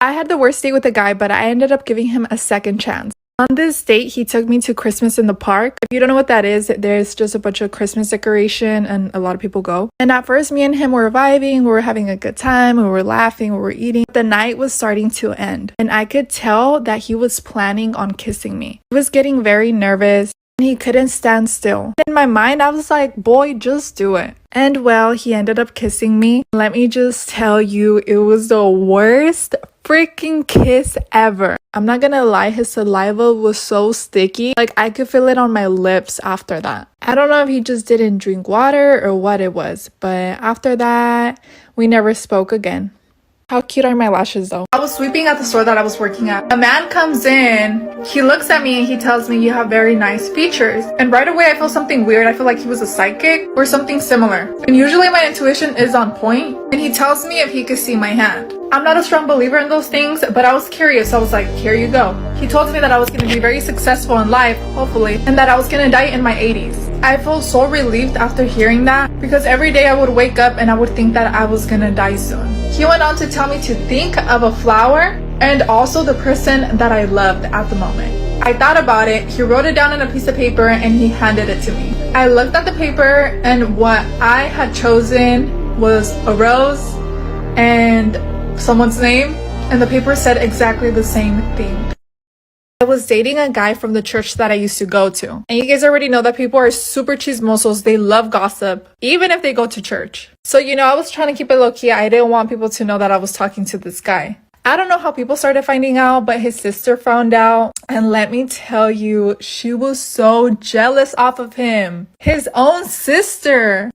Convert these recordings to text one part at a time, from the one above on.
I had the worst date with a guy, but I ended up giving him a second chance. On this date, he took me to Christmas in the park. If you don't know what that is, there's just a bunch of Christmas decoration and a lot of people go. And at first, me and him were vibing, we were having a good time, we were laughing, we were eating. The night was starting to end, and I could tell that he was planning on kissing me. He was getting very nervous, and he couldn't stand still. In my mind, I was like, boy, just do it. And well, he ended up kissing me. Let me just tell you, it was the worst freaking kiss ever. I'm not gonna lie, his saliva was so sticky. Like, I could feel it on my lips after that. I don't know if he just didn't drink water or what it was, but after that, we never spoke again. How cute are my lashes though? I was sweeping at the store that I was working at. A man comes in, he looks at me and he tells me, you have very nice features. And right away I feel something weird. I feel like he was a psychic or something similar. And usually my intuition is on point. And he tells me if he could see my hand. I'm not a strong believer in those things, but I was curious. I was like, here you go. He told me that I was going to be very successful in life, hopefully, and that I was going to die in my 80s. I felt so relieved after hearing that because every day I would wake up and I would think that I was going to die soon. He went on to tell me to think of a flower and also the person that I loved at the moment. I thought about it. He wrote it down on a piece of paper and he handed it to me. I looked at the paper and what I had chosen was a rose and someone's name, and the paper said exactly the same thing. I was dating a guy from the church that I used to go to. And you guys already know that people are super chismosos. They love gossip, even if they go to church. So, I was trying to keep it low-key. I didn't want people to know that I was talking to this guy. I don't know how people started finding out, but his sister found out. And let me tell you, she was so jealous off of him. His own sister.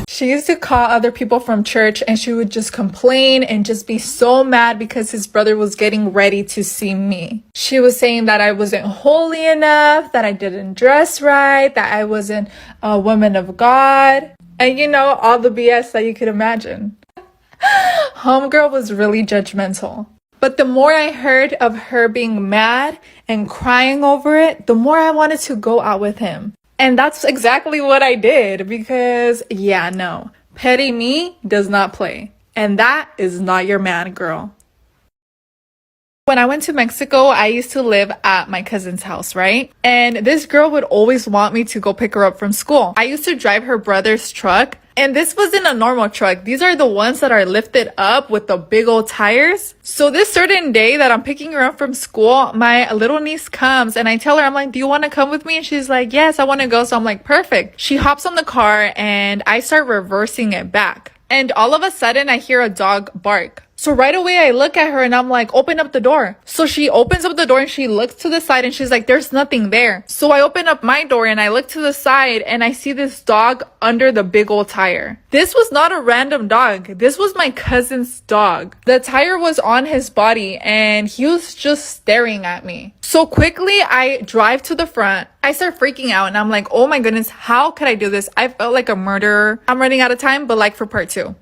She used to call other people from church and she would just complain and just be so mad because his brother was getting ready to see me. She was saying that I wasn't holy enough, that I didn't dress right, that I wasn't a woman of God, and all the BS that you could imagine. Homegirl was really judgmental. But the more I heard of her being mad and crying over it, the more I wanted to go out with him. And that's exactly what I did because, yeah, no. Petty me does not play. And that is not your man, girl. When I went to Mexico, I used to live at my cousin's house, right? And this girl would always want me to go pick her up from school. I used to drive her brother's truck, and this wasn't a normal truck. These are the ones that are lifted up with the big old tires. So this certain day that I'm picking her up from school, my little niece comes and I tell her, I'm like, do you want to come with me? And she's like, yes, I want to go. So I'm like, perfect. She hops on the car and I start reversing it back. And all of a sudden I hear a dog bark. So right away I look at her and I'm like, open up the door. So she opens up the door and she looks to the side and she's like, there's nothing there. So I open up my door and I look to the side and I see this dog under the big old tire. This was not a random dog. This was my cousin's dog. The tire was on his body and he was just staring at me. So quickly I drive to the front. I start freaking out and I'm like, oh my goodness, how could I do this? I felt like a murderer. I'm running out of time, but like for part 2.